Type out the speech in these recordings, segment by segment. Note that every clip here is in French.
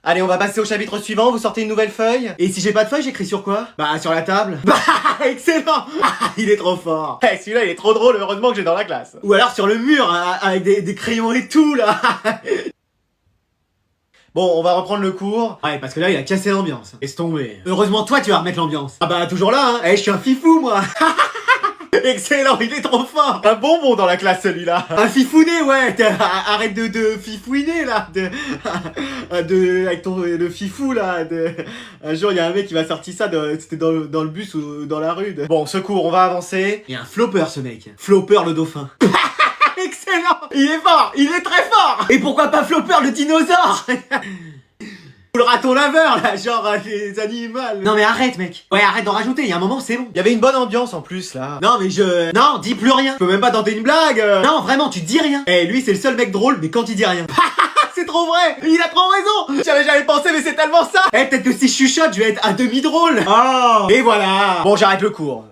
Allez, on va passer au chapitre suivant, vous sortez une nouvelle feuille. Et si j'ai pas de feuille, j'écris sur quoi? Bah, sur la table. Bah, excellent. Il est trop fort. Eh, celui-là, il est trop drôle, heureusement que j'ai dans la classe. Ou alors sur le mur, hein, avec des crayons et tout, là. Bon, on va reprendre le cours. Ouais, parce que là, il a cassé l'ambiance. Laisse tomber. Heureusement, toi, tu vas remettre l'ambiance. Ah bah, toujours là, hein. Eh, je suis un fifou, moi. Excellent, il est trop fort. Un bonbon dans la classe, celui-là. Un fifouné, ouais. Arrête de fifouiner, là. Avec le fifou, là. Un jour, il y a un mec qui m'a sorti ça, c'était dans le bus ou dans la rue. Bon, secours, on va avancer. Il y a un flopper, ce mec. Flopper le dauphin. Excellent. Il est fort, il est très fort. Et pourquoi pas Flopper le dinosaure? Ou le raton laveur, là, genre les animaux. Non mais arrête, mec. Ouais, arrête d'en rajouter, il y a un moment, c'est bon. Il y avait une bonne ambiance en plus, là. Non mais Non, dis plus rien. Je peux même pas tenter une blague. Non, vraiment, tu dis rien. Eh, lui, c'est le seul mec drôle, mais quand il dit rien. C'est trop vrai. Il a trop raison. J'avais jamais pensé, mais c'est tellement ça. Eh, peut-être que si je chuchote, je vais être à demi drôle. Oh. Et voilà. Bon, j'arrête le cours.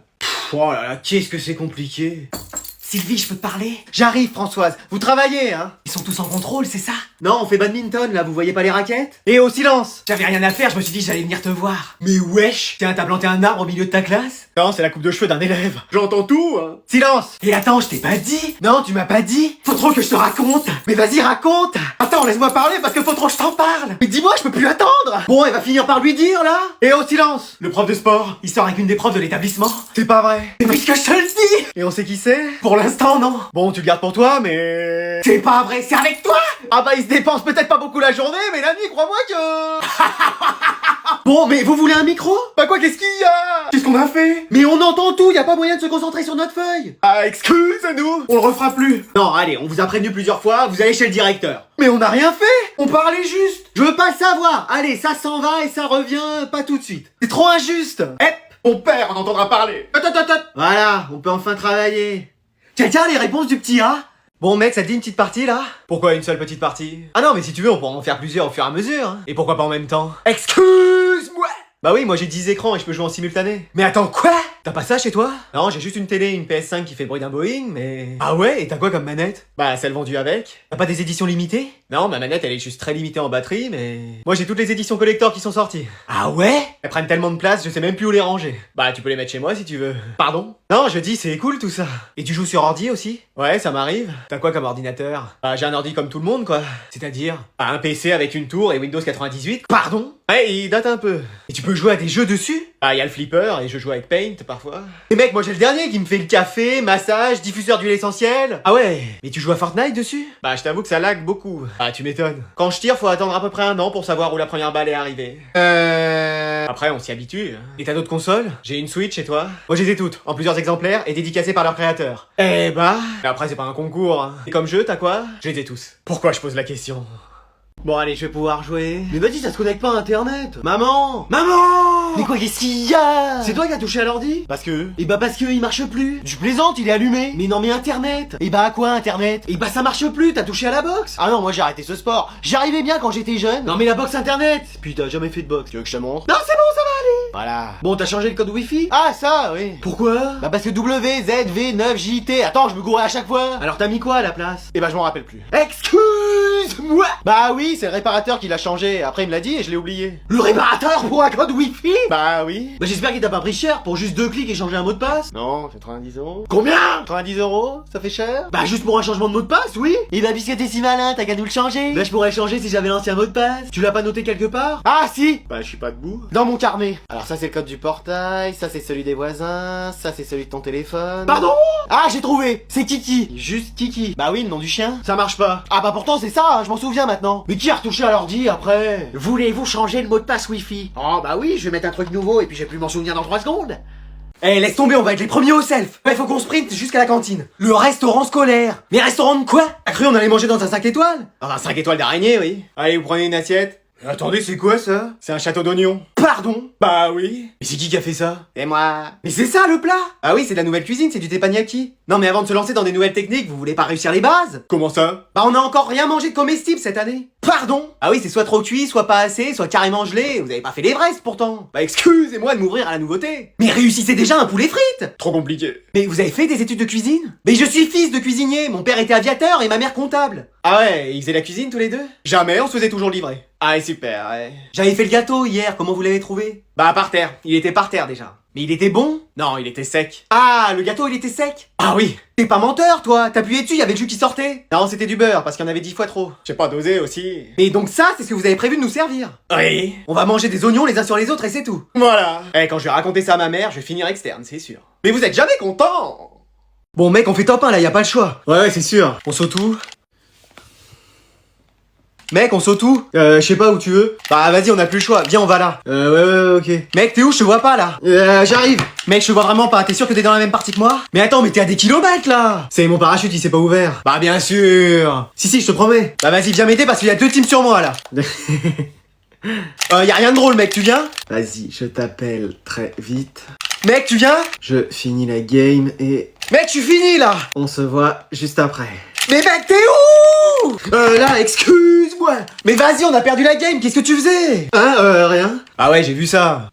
Oh là là, qu'est-ce que c'est compliqué. Sylvie, je peux te parler? J'arrive, Françoise. Vous travaillez, hein? Ils sont tous en contrôle, c'est ça? Non, on fait badminton, là, vous voyez pas les raquettes? Et au silence! J'avais rien à faire, je me suis dit que j'allais venir te voir. Mais wesh! Tiens, t'as planté un arbre au milieu de ta classe? Non, c'est la coupe de cheveux d'un élève. J'entends tout, hein. Silence! Et attends, je t'ai pas dit? Non, tu m'as pas dit? Faut trop que je te raconte! Mais vas-y, raconte! Attends, laisse-moi parler parce que faut trop que je t'en parle! Mais dis-moi, je peux plus attendre! Bon, elle va finir par lui dire, là! Et au silence! Le prof de sport, il sort avec une des profs de l'établissement. C'est pas vrai! Mais puisque je te le dis! Et on sait qui c'est? Pour l'instant, non. Bon, tu le gardes pour toi, mais... C'est pas vrai, c'est avec toi! Ah bah, il se dépense peut-être pas beaucoup la journée, mais la nuit, crois-moi que... Bon, mais vous voulez un micro? Bah quoi, qu'est-ce qu'il y a? Qu'est-ce qu'on a fait? Mais on entend tout, y a pas moyen de se concentrer sur notre feuille. Ah, excuse-nous, on le refera plus. Non, allez, on vous a prévenu plusieurs fois, vous allez chez le directeur. Mais on n'a rien fait, on parlait juste. Je veux pas savoir. Allez, ça s'en va et ça revient pas tout de suite. C'est trop injuste. Mon père en entendra parler. Voilà, on peut enfin travailler. Tiens, les réponses du petit A. Bon mec, ça te dit une petite partie là? Pourquoi une seule petite partie? Ah non, mais si tu veux, on pourra en faire plusieurs au fur et à mesure. Hein. Et pourquoi pas en même temps? Excuse-moi! Bah oui, moi j'ai 10 écrans et je peux jouer en simultané. Mais attends, quoi? T'as pas ça chez toi? Non, j'ai juste une télé, une PS5 qui fait le bruit d'un Boeing, mais... Ah ouais? Et t'as quoi comme manette? Bah, celle vendue avec. T'as pas des éditions limitées? Non, ma manette elle est juste très limitée en batterie, mais... Moi j'ai toutes les éditions collector qui sont sorties. Ah ouais? Elles prennent tellement de place, je sais même plus où les ranger. Bah, tu peux les mettre chez moi si tu veux. Pardon? Non, je dis, c'est cool tout ça. Et tu joues sur ordi aussi? Ouais, ça m'arrive. T'as quoi comme ordinateur? Bah, j'ai un ordi comme tout le monde, quoi. C'est-à-dire? Bah, un PC avec une tour et Windows 98. Pardon? Ouais, il date un peu. Et tu peux jouer à des jeux dessus? Bah, y a le flipper et je joue avec Paint parfois. Et mec, moi j'ai le dernier qui me fait le café, massage, diffuseur d'huile essentielle. Ah ouais? Mais tu joues à Fortnite dessus? Bah, je t'avoue que ça lag beaucoup. Ah, tu m'étonnes. Quand je tire, faut attendre à peu près 1 an pour savoir où la première balle est arrivée. Après, on s'y habitue. Et t'as d'autres consoles? J'ai une Switch et toi? Moi j'ai toutes, en plusieurs exemplaires et dédicacées par leur créateur. Eh bah... Mais après, c'est pas un concours. Hein. Et comme jeu, t'as quoi? Je les ai tous. Pourquoi je pose la question? Bon allez, je vais pouvoir jouer. Mais vas-y, ça se connecte pas à internet. Maman! Maman! Mais quoi, qu'est-ce qu'il y a? C'est toi qui as touché à l'ordi? Parce que... Et bah parce que il marche plus. Je plaisante, il est allumé. Mais non, mais internet. Et bah à quoi internet? Et bah ça marche plus, t'as touché à la box. Ah non, moi j'ai arrêté ce sport. J'y arrivais bien quand j'étais jeune. Non mais la box internet. Puis t'as jamais fait de box. Tu veux que je te montre? Non, c'est bon, ça va aller. Voilà. Bon, t'as changé le code wifi? Ah ça, oui. Pourquoi? Bah parce que WZV9JT. Attends, je me gourais à chaque fois. Alors t'as mis quoi à la place? Et bah je m'en rappelle plus. Excuse-moi. Bah oui, c'est le réparateur qui l'a changé. Après il me l'a dit et je l'ai oublié. Le réparateur pour un code wifi? Bah oui. Bah j'espère qu'il t'a pas pris cher pour juste 2 clics et changer un mot de passe. Non, c'est 90 €. Combien? 90 €? Ça fait cher? Bah juste pour un changement de mot de passe, oui. Et bah puisque t'es si malin, t'as qu'à nous le changer. Bah je pourrais le changer si j'avais l'ancien mot de passe. Tu l'as pas noté quelque part? Ah si. Bah je suis pas debout. Dans mon carnet. Alors ça c'est le code du portail, ça c'est celui des voisins, ça c'est celui de ton téléphone. Pardon? Ah j'ai trouvé. C'est Kiki. Juste Kiki. Bah oui, le nom du chien. Ça marche pas. Ah bah pourtant c'est ça, hein, je m'en souviens maintenant. Mais qui a retouché à l'ordi après? Voulez-vous changer le mot de passe wifi? Oh bah oui, je vais mettre un truc nouveau et puis je vais plus m'en souvenir dans 3 secondes. Eh, laisse tomber, on va être les premiers au self. Ouais, faut qu'on sprinte jusqu'à la cantine. Le restaurant scolaire. Mais restaurant de quoi? T'as cru on allait manger dans un 5 étoiles? Dans un 5 étoiles d'araignée, oui. Allez, vous prenez une assiette. Attendez, c'est quoi ça? C'est un château d'oignons. Pardon? Bah oui. Mais c'est qui a fait ça? C'est moi. Mais c'est ça le plat? Ah oui, c'est de la nouvelle cuisine, c'est du teppanyaki. Non mais avant de se lancer dans des nouvelles techniques, vous voulez pas réussir les bases? Comment ça? Bah on a encore rien mangé de comestible cette année. Pardon? Ah oui, c'est soit trop cuit, soit pas assez, soit carrément gelé. Vous avez pas fait l'Everest pourtant. Bah excusez-moi de m'ouvrir à la nouveauté. Mais réussissez déjà un poulet frites. Trop compliqué. Mais vous avez fait des études de cuisine? Mais je suis fils de cuisinier. Mon père était aviateur et ma mère comptable. Ah ouais, ils faisaient la cuisine tous les deux? Jamais, on se faisait toujours livrer. Ah super, ouais. J'avais fait le gâteau hier, comment vous l'avez trouvé? Bah par terre, il était par terre déjà. Mais il était bon? Non, il était sec. Ah, le gâteau il était sec? Ah oui. T'es pas menteur toi, t'appuyais dessus, il y avait le jus qui sortait. Non, c'était du beurre, parce qu'il y en avait 10 fois trop. J'ai pas dosé aussi. Et donc ça, c'est ce que vous avez prévu de nous servir? Oui. On va manger des oignons les uns sur les autres et c'est tout. Voilà. Et quand je vais raconter ça à ma mère, je vais finir externe, c'est sûr. Mais vous êtes jamais content. Bon mec, on fait top 1 là, y a pas le choix. Ouais, c'est sûr. On saute où? Mec, on saute où? Je sais pas où tu veux. Bah vas-y, on a plus le choix. Viens, on va là. Ouais, ok. Mec, t'es où? Je te vois pas là. J'arrive. Mec, je te vois vraiment pas. T'es sûr que t'es dans la même partie que moi? Mais attends, mais t'es à des kilomètres là. C'est mon parachute, il s'est pas ouvert. Bah bien sûr. Si, je te promets. Bah vas-y, viens m'aider parce qu'il y a 2 teams sur moi là. Y a rien de drôle, mec, tu viens? Vas-y, je t'appelle très vite. Mec, tu viens? Je finis la game et... Mec, tu finis là. On se voit juste après. Mais mec, t'es où? Là, excuse-moi. Mais vas-y, on a perdu la game, qu'est-ce que tu faisais? Hein, rien. Ah ouais, j'ai vu ça.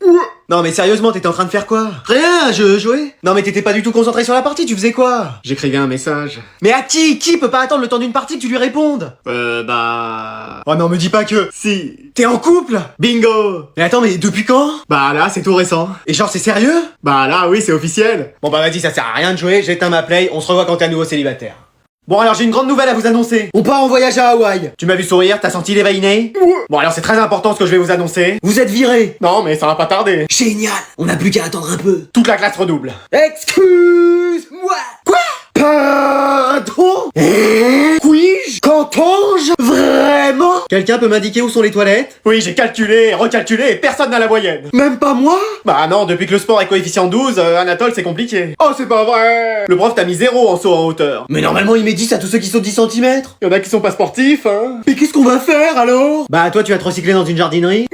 Non mais sérieusement, t'étais en train de faire quoi? Rien, je jouais. Non mais t'étais pas du tout concentré sur la partie, tu faisais quoi? J'écrivais un message. Mais à qui? Qui peut pas attendre le temps d'une partie que tu lui répondes? Bah... Oh non, me dis pas que... Si. T'es en couple? Bingo. Mais attends, mais depuis quand? Bah là, c'est tout récent. Et genre, c'est sérieux? Bah là, oui, c'est officiel. Bon bah vas-y, ça sert à rien de jouer, j'éteins ma play, on se revoit quand t'es à nouveau célibataire. Bon alors j'ai une grande nouvelle à vous annoncer. On part en voyage à Hawaï. Tu m'as vu sourire, t'as senti les vainés? Bon alors c'est très important ce que je vais vous annoncer. Vous êtes virés. Non mais ça va pas tarder. Génial. On n'a plus qu'à attendre un peu. Toute la classe redouble. Excuse-moi. Quoi? Pardon? Puis-je? Qu'entends-je? Vraiment? Quelqu'un peut m'indiquer où sont les toilettes? Oui, j'ai calculé, recalculé et personne n'a la moyenne. Même pas moi? Bah non, depuis que le sport est coefficient 12, Anatole c'est compliqué. Oh c'est pas vrai. Le prof t'a mis 0 en saut en hauteur. Mais normalement il met 10 à tous ceux qui sautent 10 cm. Y'en a qui sont pas sportifs, hein. Mais qu'est-ce qu'on va faire alors? Bah toi tu vas te recycler dans une jardinerie.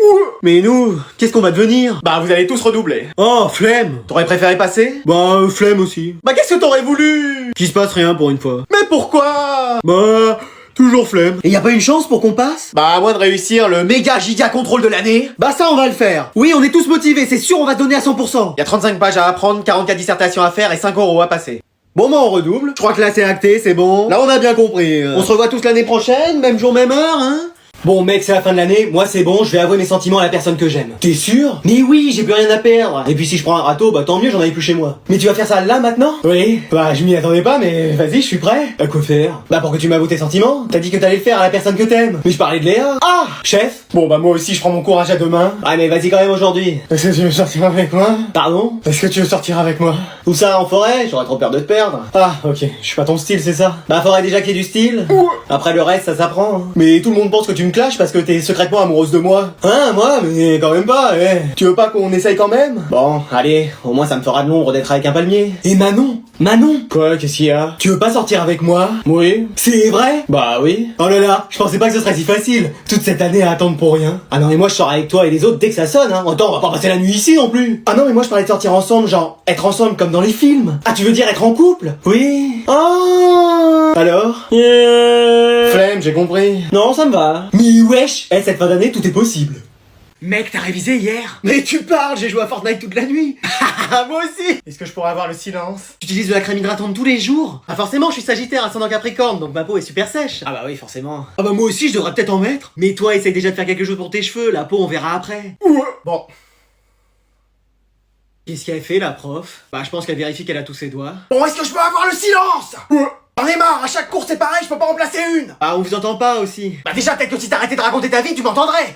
Mais nous, qu'est-ce qu'on va devenir? Bah vous allez tous redoubler. Oh, flemme. T'aurais préféré passer? Bah flemme aussi. Bah qu'est-ce que t'aurais voulu? Qu'il se passe rien pour une fois. Mais pourquoi? Bah... toujours flemme. Et y a pas une chance pour qu'on passe? Bah à moins de réussir le méga giga contrôle de l'année. Bah ça on va le faire. Oui, on est tous motivés, c'est sûr, on va se donner à 100%. Y a 35 pages à apprendre, 44 dissertations à faire et 5 € à passer. Bon bah on redouble. Je crois que là c'est acté, c'est bon. Là on a bien compris. On se revoit tous l'année prochaine, même jour, même heure, hein? Bon mec, c'est la fin de l'année, moi c'est bon, je vais avouer mes sentiments à la personne que j'aime. T'es sûr? Mais oui, j'ai plus rien à perdre. Et puis si je prends un râteau, bah tant mieux, j'en avais plus chez moi. Mais tu vas faire ça là maintenant? Oui. Bah je m'y attendais pas, mais vas-y, je suis prêt. À quoi faire? Bah pour que tu m'avoues tes sentiments. T'as dit que t'allais le faire à la personne que t'aimes. Mais je parlais de Léa. Ah! Chef? Bon bah moi aussi je prends mon courage à deux mains. Ah mais vas-y quand même aujourd'hui. Est-ce que tu veux sortir avec moi? Pardon? Est-ce que tu veux sortir avec moi? Où ça, en forêt? J'aurais trop peur de te perdre. Ah ok, je suis pas ton style, c'est ça? Bah forêt déjà qui est du style. Après le reste ça s'apprend. Hein. Mais tout le monde pense que tu me clashes parce que t'es secrètement amoureuse de moi. Hein, moi? Mais quand même pas, eh. Tu veux pas qu'on essaye quand même? Bon, allez, au moins ça me fera de l'ombre d'être avec un palmier. Et Manon? Manon? Quoi, qu'est-ce qu'il y a? Tu veux pas sortir avec moi? Oui. C'est vrai? Bah oui. Oh là là, je pensais pas que ce serait si facile. Toute cette année à attendre pour rien. Ah non mais moi je sors avec toi et les autres dès que ça sonne, hein. Attends, on va pas passer la nuit ici non plus. Ah non mais moi je parlais de sortir ensemble, genre être ensemble comme dans les films. Ah tu veux dire être en couple? Oui. Oh. Alors? Flemme, j'ai compris. Non, ça me va. Mais wesh, cette fin d'année tout est possible. Mec, t'as révisé hier? Mais tu parles, j'ai joué à Fortnite toute la nuit. Moi aussi. Est-ce que je pourrais avoir le silence? Tu utilises de la crème hydratante tous les jours? Ah forcément, je suis Sagittaire, ascendant Capricorne, donc ma peau est super sèche. Ah bah oui, forcément. Ah bah moi aussi, je devrais peut-être en mettre. Mais toi, essaye déjà de faire quelque chose pour tes cheveux, la peau on verra après. Bon. Qu'est-ce qu'elle fait la prof? Bah je pense qu'elle vérifie qu'elle a tous ses doigts. Bon, est-ce que je peux avoir le silence? J'en ai marre, à chaque course c'est pareil, je peux pas en placer une. Ah on vous entend pas aussi. Bah déjà peut-être que si t'arrêtais de raconter ta vie, tu m'entendrais.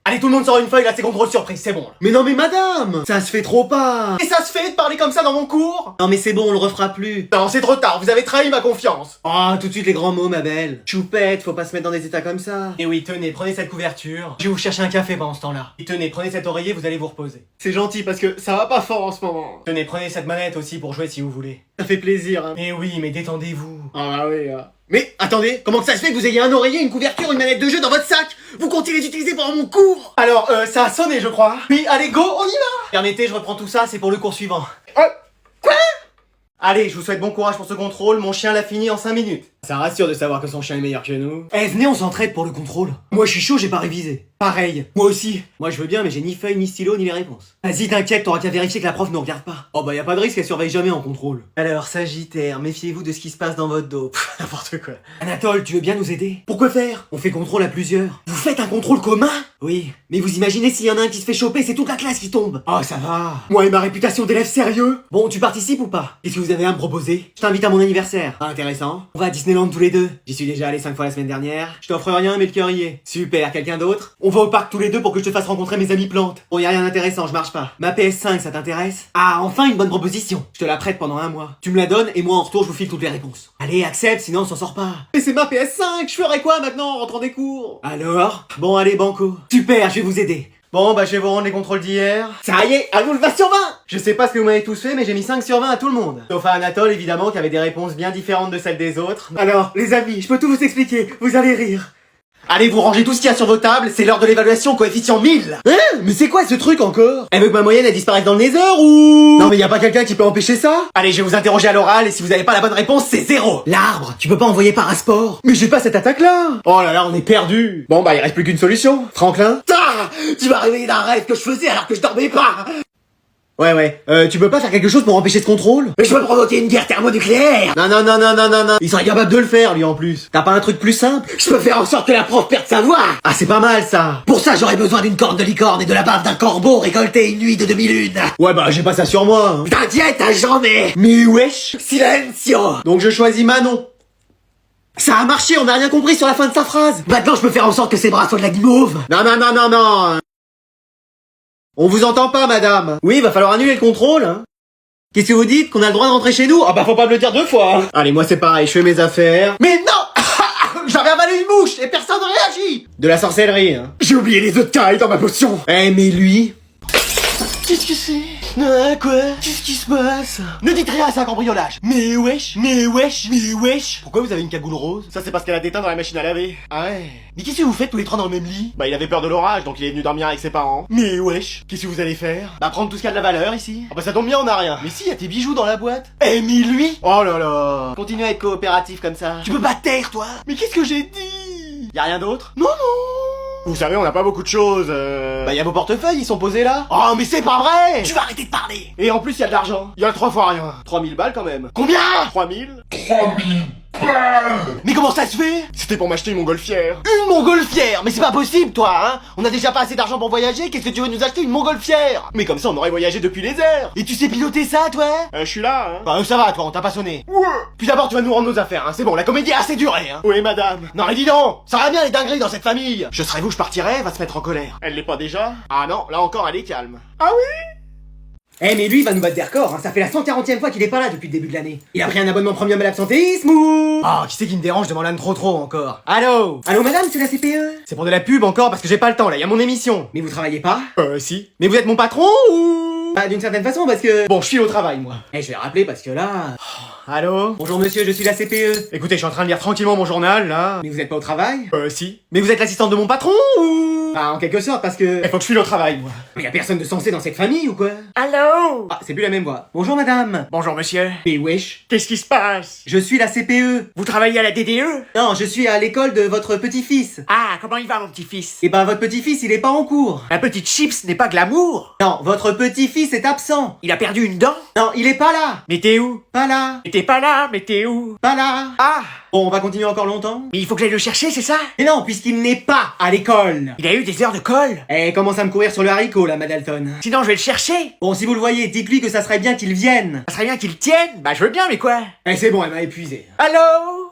Allez, tout le monde sort une feuille, là, c'est contrôle surprise, c'est bon. Là. Mais non, mais madame, ça se fait trop pas. Et ça se fait de parler comme ça dans mon cours? Non, mais c'est bon, on le refera plus. Non, c'est trop tard, vous avez trahi ma confiance. Oh, tout de suite les grands mots, ma belle. Choupette, faut pas se mettre dans des états comme ça. Et oui, tenez, prenez cette couverture. Je vais vous chercher un café pendant ce temps-là. Et tenez, prenez cet oreiller, vous allez vous reposer. C'est gentil parce que ça va pas fort en ce moment. Tenez, prenez cette manette aussi pour jouer si vous voulez. Ça fait plaisir, hein. Mais oui, mais détendez-vous. Ah bah oui, Mais attendez, comment que ça se fait que vous ayez un oreiller, une couverture, une manette de jeu dans votre sac? Vous comptez les utiliser pendant mon cours? Alors, ça a sonné je crois. Oui, allez go, on y va. Permettez, je reprends tout ça, c'est pour le cours suivant. Quoi? Allez, je vous souhaite bon courage pour ce contrôle, mon chien l'a fini en 5 minutes. Ça rassure de savoir que son chien est meilleur que nous. Eh, venez, on s'entraide pour le contrôle. Moi, je suis chaud, j'ai pas révisé. Pareil, moi aussi. Moi, je veux bien, mais j'ai ni feuille, ni stylo, ni les réponses. Vas-y, t'inquiète, t'auras qu'à vérifier que la prof nous regarde pas. Oh bah, y a pas de risque, elle surveille jamais en contrôle. Alors, Sagittaire, méfiez-vous de ce qui se passe dans votre dos. Pff, n'importe quoi. Anatole, tu veux bien nous aider? Pourquoi faire? On fait contrôle à plusieurs. Vous faites un contrôle commun? Oui. Mais vous imaginez s'il y en a un qui se fait choper, c'est toute la classe qui tombe. Oh, ça va. Moi et ma réputation d'élève sérieux. Bon, tu participes ou pas? Qu'est-ce que vous avez à me proposer? Je t'invite à mon anniversaire. Ah, intéressant. On va à Disneyland tous les deux. J'y suis déjà allé 5 fois la semaine dernière. Je t'offre rien, mais le cœur y est. Super, quelqu'un d'autre? On va au parc tous les deux pour que je te fasse rencontrer mes amis plantes. Bon, y a rien d'intéressant, je marche pas. Ma PS5, ça t'intéresse? Ah, enfin une bonne proposition. Je te la prête pendant 1 mois. Tu me la donnes et moi en retour je vous file toutes les réponses. Allez, accepte, sinon on s'en sort pas. Mais c'est ma PS5, je ferais quoi maintenant en rentrant des cours? Alors? Bon, allez, banco. Super, je vais vous aider. Bon, bah je vais vous rendre les contrôles d'hier. Ça y est, à vous le 20 sur 20. Je sais pas ce que vous m'avez tous fait, mais j'ai mis 5 sur 20 à tout le monde. Sauf à Anatole, évidemment, qui avait des réponses bien différentes de celles des autres. Alors, les amis, je peux tout vous expliquer, vous allez rire. Allez, vous rangez tout ce qu'il y a sur vos tables, c'est l'heure de l'évaluation coefficient 1000. Hein? Mais c'est quoi ce truc encore? Elle veut que ma moyenne elle disparaisse dans le nether ou... Non mais y a pas quelqu'un qui peut empêcher ça? Allez, je vais vous interroger à l'oral et si vous avez pas la bonne réponse, c'est 0. L'arbre, tu peux pas envoyer parasport. Mais j'ai pas cette attaque là. Oh là là, on est perdu. Bon bah il reste plus qu'une solution. Franklin? Ah, tu m'as réveillé d'un rêve que je faisais alors que je dormais pas. Ouais, tu peux pas faire quelque chose pour empêcher ce contrôle? Mais je peux provoquer une guerre thermonucléaire! Non. Il serait capable de le faire, lui, en plus. T'as pas un truc plus simple? Je peux faire en sorte que la prof perde sa voix! Ah, c'est pas mal, ça! Pour ça, j'aurais besoin d'une corne de licorne et de la bave d'un corbeau récoltée une nuit de demi-lune! Ouais, bah, j'ai pas ça sur moi, hein. T'inquiète, j'en ai! Mais wesh! Silencio! Donc je choisis Manon. Ça a marché, on n'a rien compris sur la fin de sa phrase! Maintenant, je peux faire en sorte que ses bras soient de la guimauve! Non! On vous entend pas, madame. Oui, va falloir annuler le contrôle, hein. Qu'est-ce que vous dites? Qu'on a le droit de rentrer chez nous? Ah bah faut pas me le dire 2 fois, hein. Allez, moi c'est pareil, je fais mes affaires. Mais non! J'avais avalé une mouche et personne ne réagit. De la sorcellerie, hein. J'ai oublié les œufs de caille dans ma potion. Eh, mais lui... Qu'est-ce que c'est? Quoi? Qu'est-ce qui se passe? Ne dites rien à ça, cambriolage. Mais wesh. Pourquoi vous avez une cagoule rose? Ça c'est parce qu'elle a déteint dans la machine à laver. Ah ouais. Mais qu'est-ce que vous faites tous les 3 dans le même lit? Bah il avait peur de l'orage, donc il est venu dormir avec ses parents. Mais wesh. Qu'est-ce que vous allez faire? Bah prendre tout ce qui a de la valeur ici. Ah bah ça tombe bien, on a rien. Mais si, y a tes bijoux dans la boîte. Eh mais lui. Oh là là. Continuez à être coopératif comme ça. Tu peux pas te taire, toi. Mais qu'est-ce que j'ai dit? Y a rien d'autre? Non. Vous savez, on n'a pas beaucoup de choses. Bah y a vos portefeuilles, ils sont posés là. Oh mais c'est pas vrai. Tu vas arrêter de parler. Et en plus y a de l'argent. Y a 3 fois rien. 3000 balles quand même. Combien? 3000 balles. Mais comment ça se fait? C'était pour m'acheter une montgolfière. Une montgolfière? Mais c'est pas possible toi, hein. On a déjà pas assez d'argent pour voyager, qu'est-ce que tu veux nous acheter une montgolfière? Mais comme ça on aurait voyagé depuis les airs. Et tu sais piloter ça toi? Je suis là, hein. Bah ça va toi, on t'a pas sonné. Ouais. Puis d'abord tu vas nous rendre nos affaires, hein. C'est bon, la comédie a assez duré, hein. Oui madame. Non mais dis donc, ça va bien les dingueries dans cette famille. Je serais vous, je partirais, elle va se mettre en colère. Elle l'est pas déjà? Ah non, là encore elle est calme. Ah oui? Eh mais lui il va nous battre des records, hein. Ça fait la 140e fois qu'il est pas là depuis le début de l'année. Il a pris un abonnement premium à l'absentéisme ou... Ah, qui c'est qui me dérange devant l'âne trop encore? Allô madame, c'est la CPE? C'est pour de la pub encore parce que j'ai pas le temps là, y a mon émission. Mais vous travaillez pas? Si. Mais vous êtes mon patron ou... Bah d'une certaine façon parce que... Bon, je suis au travail moi. Eh je vais rappeler parce que là... Allô? Bonjour monsieur, je suis la CPE. Écoutez, je suis en train de lire tranquillement mon journal là. Mais vous êtes pas au travail? Si. Mais vous êtes l'assistante de mon patron ou... Ah, en quelque sorte parce que... Il faut que je file au travail moi. Mais y a personne de censé dans cette famille ou quoi? Allô? Ah, c'est plus la même voix. Bonjour madame. Bonjour monsieur. Mais wesh. Qu'est-ce qui se passe? Je suis la CPE. Vous travaillez à la DDE? Non, je suis à l'école de votre petit-fils. Ah, comment il va mon petit-fils? Eh ben votre petit-fils il est pas en cours. La petite Chips n'est pas glamour? Non, votre petit-fils est absent. Il a perdu une dent? Non, il est pas là. Mais t'es où? Pas là. Mais t'es pas là, mais t'es où? Pas là. Ah. Bon, on va continuer encore longtemps? Mais il faut que j'aille le chercher, c'est ça? Mais non, puisqu'il n'est pas à l'école. Il a eu des heures de colle? Eh, commence à me courir sur le haricot, là, Madalton. Sinon, je vais le chercher. Bon, si vous le voyez, dites-lui que ça serait bien qu'il vienne. Ça serait bien qu'il tienne? Bah, je veux bien, mais quoi? Eh, c'est bon, elle m'a épuisé. Allô?